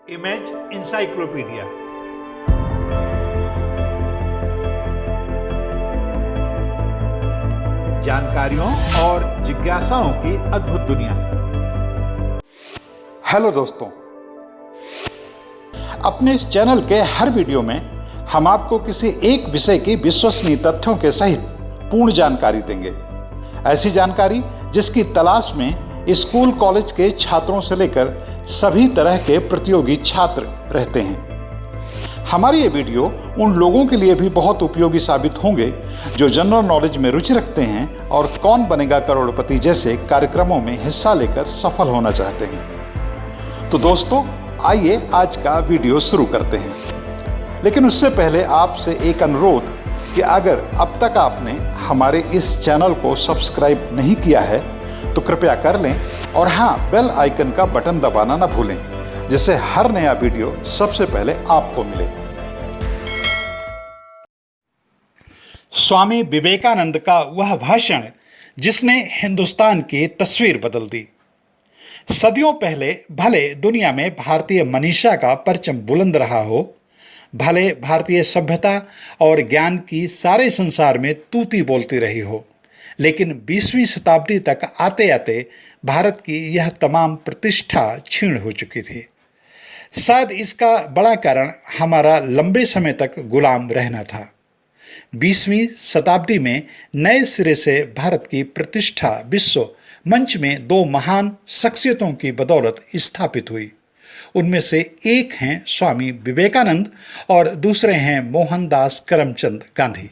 Image encyclopedia. जानकारियों और जिज्ञासाओं की अद्भुत दुनिया। हेलो दोस्तों, अपने इस चैनल के हर वीडियो में हम आपको किसी एक विषय की विश्वसनीय तथ्यों के सहित पूर्ण जानकारी देंगे। ऐसी जानकारी जिसकी तलाश में स्कूल कॉलेज के छात्रों से लेकर सभी तरह के प्रतियोगी छात्र रहते हैं। हमारी ये वीडियो उन लोगों के लिए भी बहुत उपयोगी साबित होंगे जो जनरल नॉलेज में रुचि रखते हैं और कौन बनेगा करोड़पति जैसे कार्यक्रमों में हिस्सा लेकर सफल होना चाहते हैं। तो दोस्तों, आइए आज का वीडियो शुरू करते हैं। लेकिन उससे पहले आपसे एक अनुरोध कि अगर अब तक आपने हमारे इस चैनल को सब्सक्राइब नहीं किया है तो कृपया कर लें और हाँ, बेल आइकन का बटन दबाना न भूलें, जिससे हर नया वीडियो सबसे पहले आपको मिले। स्वामी विवेकानंद का वह भाषण जिसने हिंदुस्तान की तस्वीर बदल दी। सदियों पहले भले दुनिया में भारतीय मनीषा का परचम बुलंद रहा हो, भले भारतीय सभ्यता और ज्ञान की सारे संसार में तूती बोलती रही हो, लेकिन 20वीं शताब्दी तक आते आते भारत की यह तमाम प्रतिष्ठा क्षीण हो चुकी थी। शायद इसका बड़ा कारण हमारा लंबे समय तक गुलाम रहना था। 20वीं शताब्दी में नए सिरे से भारत की प्रतिष्ठा विश्व मंच में दो महान शख्सियतों की बदौलत स्थापित हुई। उनमें से एक हैं स्वामी विवेकानंद और दूसरे हैं मोहनदास करमचंद गांधी।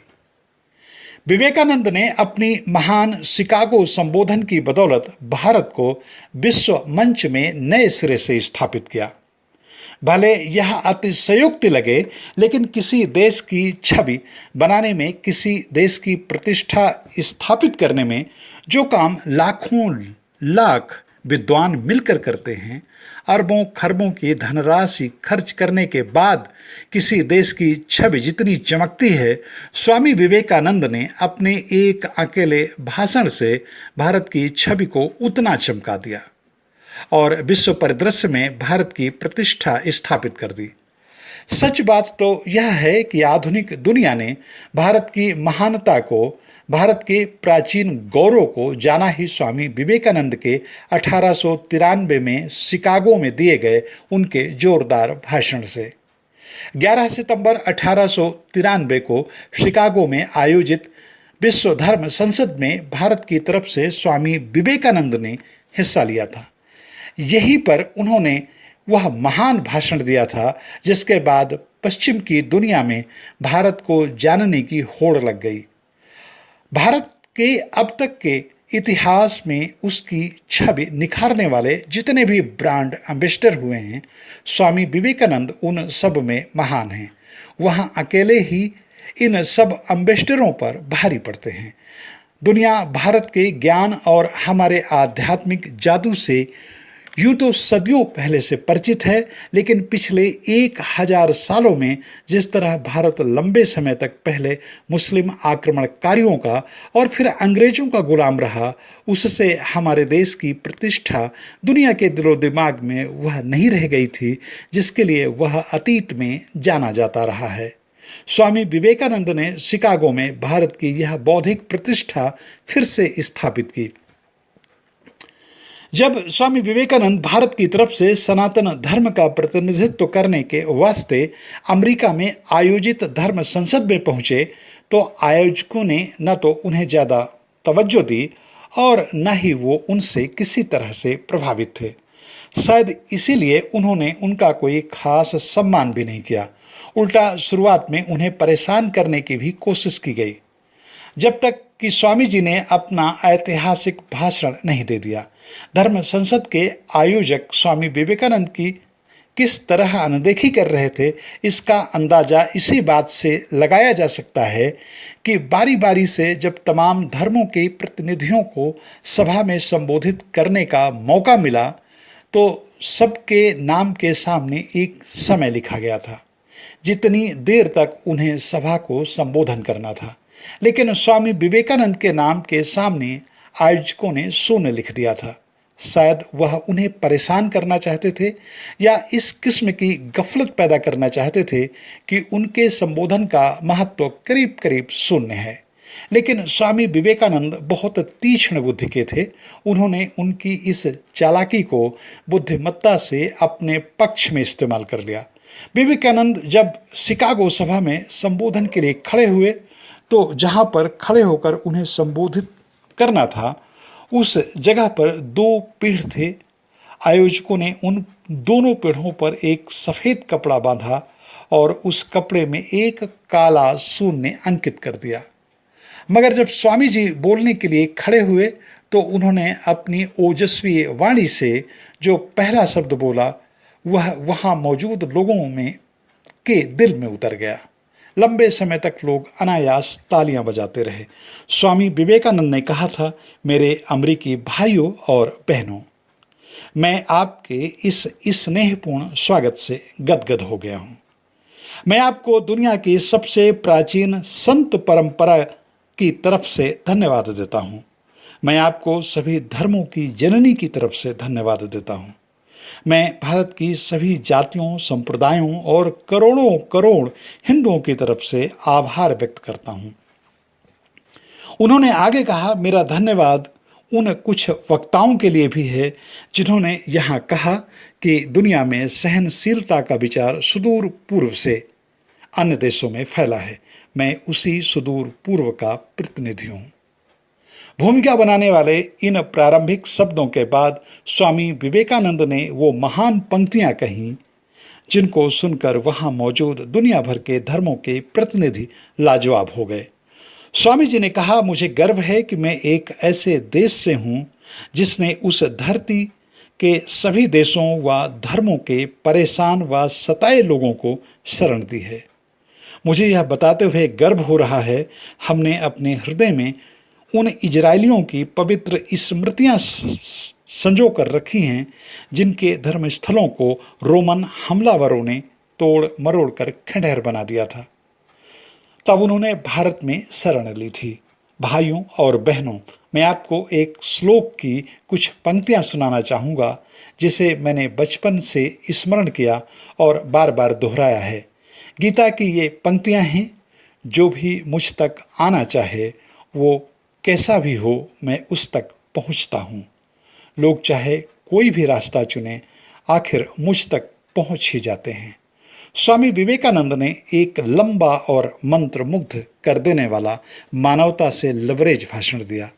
विवेकानंद ने अपनी महान शिकागो संबोधन की बदौलत भारत को विश्व मंच में नए सिरे से स्थापित किया। भले यह अतिशयोक्ति लगे, लेकिन किसी देश की छवि बनाने में, किसी देश की प्रतिष्ठा स्थापित करने में जो काम लाखों लाख विद्वान मिलकर करते हैं, अरबों खरबों की धनराशि खर्च करने के बाद किसी देश की छवि जितनी चमकती है, स्वामी विवेकानंद ने अपने एक अकेले भाषण से भारत की छवि को उतना चमका दिया और विश्व परिदृश्य में भारत की प्रतिष्ठा स्थापित कर दी। सच बात तो यह है कि आधुनिक दुनिया ने भारत की महानता को, भारत के प्राचीन गौरव को जाना ही स्वामी विवेकानंद के 1893 में शिकागो में दिए गए उनके जोरदार भाषण से। 11 सितंबर 1893 को शिकागो में आयोजित विश्व धर्म संसद में भारत की तरफ से स्वामी विवेकानंद ने हिस्सा लिया था। यहीं पर उन्होंने वह महान भाषण दिया था जिसके बाद पश्चिम की दुनिया में भारत को जानने की होड़ लग गई। भारत के अब तक के इतिहास में उसकी छवि निखारने वाले जितने भी ब्रांड एम्बेसडर हुए हैं, स्वामी विवेकानंद उन सब में महान हैं। वहाँ अकेले ही इन सब एम्बेसडरों पर भारी पड़ते हैं। दुनिया भारत के ज्ञान और हमारे आध्यात्मिक जादू से यूँ तो सदियों पहले से परिचित है, लेकिन पिछले 1000 सालों में जिस तरह भारत लंबे समय तक पहले मुस्लिम आक्रमणकारियों का और फिर अंग्रेजों का गुलाम रहा, उससे हमारे देश की प्रतिष्ठा दुनिया के दिलो दिमाग में वह नहीं रह गई थी जिसके लिए वह अतीत में जाना जाता रहा है। स्वामी विवेकानंद ने शिकागो में भारत की यह बौद्धिक प्रतिष्ठा फिर से स्थापित की। जब स्वामी विवेकानंद भारत की तरफ से सनातन धर्म का प्रतिनिधित्व करने के वास्ते अमेरिका में आयोजित धर्म संसद में पहुंचे, तो आयोजकों ने न तो उन्हें ज़्यादा तवज्जो दी और न ही वो उनसे किसी तरह से प्रभावित थे। शायद इसीलिए उन्होंने उनका कोई खास सम्मान भी नहीं किया। उल्टा शुरुआत में उन्हें परेशान करने की भी कोशिश की गई, जब तक कि स्वामी जी ने अपना ऐतिहासिक भाषण नहीं दे दिया। धर्म संसद के आयोजक स्वामी विवेकानंद की किस तरह अनदेखी कर रहे थे, इसका अंदाजा इसी बात से लगाया जा सकता है कि बारी बारी से जब तमाम धर्मों के प्रतिनिधियों को सभा में संबोधित करने का मौका मिला, तो सबके नाम के सामने एक समय लिखा गया था, जितनी देर तक उन्हें सभा को संबोधन करना था। लेकिन स्वामी विवेकानंद के नाम के सामने आयोजकों ने शून्य लिख दिया था। शायद वह उन्हें परेशान करना चाहते थे या इस किस्म की गफलत पैदा करना चाहते थे कि उनके संबोधन का महत्व करीब करीब शून्य है। लेकिन स्वामी विवेकानंद बहुत तीक्ष्ण बुद्धि के थे। उन्होंने उनकी इस चालाकी को बुद्धिमत्ता से अपने पक्ष में इस्तेमाल कर लिया। विवेकानंद जब शिकागो सभा में संबोधन के लिए खड़े हुए तो जहां पर खड़े होकर उन्हें संबोधित करना था उस जगह पर दो पेड़ थे। आयोजकों ने उन दोनों पेड़ों पर एक सफेद कपड़ा बांधा और उस कपड़े में एक काला शून्य अंकित कर दिया। मगर जब स्वामी जी बोलने के लिए खड़े हुए तो उन्होंने अपनी ओजस्वी वाणी से जो पहला शब्द बोला वह वहां मौजूद लोगों में के दिल में उतर गया। लंबे समय तक लोग अनायास तालियां बजाते रहे। स्वामी विवेकानंद ने कहा था, मेरे अमेरिकी भाइयों और बहनों, मैं आपके इस स्नेहपूर्ण स्वागत से गदगद हो गया हूं। मैं आपको दुनिया की सबसे प्राचीन संत परंपरा की तरफ से धन्यवाद देता हूं। मैं आपको सभी धर्मों की जननी की तरफ से धन्यवाद देता हूं। मैं भारत की सभी जातियों, संप्रदायों और करोड़ों करोड़ हिंदुओं की तरफ से आभार व्यक्त करता हूं। उन्होंने आगे कहा, मेरा धन्यवाद उन कुछ वक्ताओं के लिए भी है जिन्होंने यहाँ कहा कि दुनिया में सहनशीलता का विचार सुदूर पूर्व से अन्य देशों में फैला है। मैं उसी सुदूर पूर्व का प्रतिनिधि हूँ। भूमिका बनाने वाले इन प्रारंभिक शब्दों के बाद स्वामी विवेकानंद ने वो महान पंक्तियां कहीं जिनको सुनकर वहां मौजूद दुनिया भर के धर्मों के प्रतिनिधि लाजवाब हो गए। स्वामी जी ने कहा, मुझे गर्व है कि मैं एक ऐसे देश से हूं जिसने उस धरती के सभी देशों व धर्मों के परेशान व सताए लोगों को शरण दी है। मुझे यह बताते हुए गर्व हो रहा है, हमने अपने हृदय में उन इजरायलियों की पवित्र स्मृतियां संजो कर रखी हैं जिनके धर्मस्थलों को रोमन हमलावरों ने तोड़ मरोड़ कर खंडहर बना दिया था। तब उन्होंने भारत में शरण ली थी। भाइयों और बहनों, मैं आपको एक श्लोक की कुछ पंक्तियां सुनाना चाहूँगा जिसे मैंने बचपन से स्मरण किया और बार बार दोहराया है। गीता की ये पंक्तियां हैं, जो भी मुझ तक आना चाहे वो कैसा भी हो मैं उस तक पहुंचता हूँ। लोग चाहे कोई भी रास्ता चुने आखिर मुझ तक पहुंच ही जाते हैं। स्वामी विवेकानंद ने एक लंबा और मंत्रमुग्ध कर देने वाला मानवता से लबरेज भाषण दिया।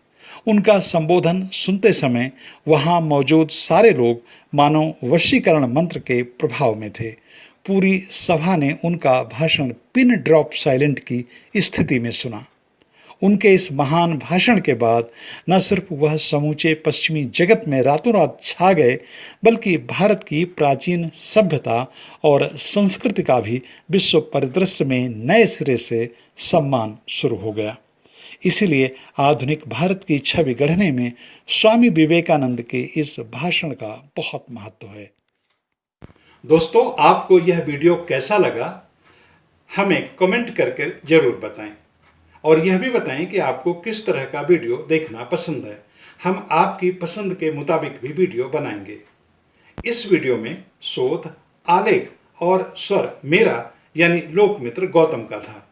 उनका संबोधन सुनते समय वहाँ मौजूद सारे लोग मानो वशीकरण मंत्र के प्रभाव में थे। पूरी सभा ने उनका भाषण पिन ड्रॉप साइलेंट की स्थिति में सुना। उनके इस महान भाषण के बाद न सिर्फ वह समूचे पश्चिमी जगत में रातों रात छा गए, बल्कि भारत की प्राचीन सभ्यता और संस्कृति का भी विश्व परिदृश्य में नए सिरे से सम्मान शुरू हो गया। इसीलिए आधुनिक भारत की छवि गढ़ने में स्वामी विवेकानंद के इस भाषण का बहुत महत्व है। दोस्तों, आपको यह वीडियो कैसा लगा हमें कमेंट करके जरूर बताएं और यह भी बताएं कि आपको किस तरह का वीडियो देखना पसंद है। हम आपकी पसंद के मुताबिक भी वीडियो बनाएंगे। इस वीडियो में शोध, आलेख और स्वर मेरा यानी लोकमित्र गौतम का था।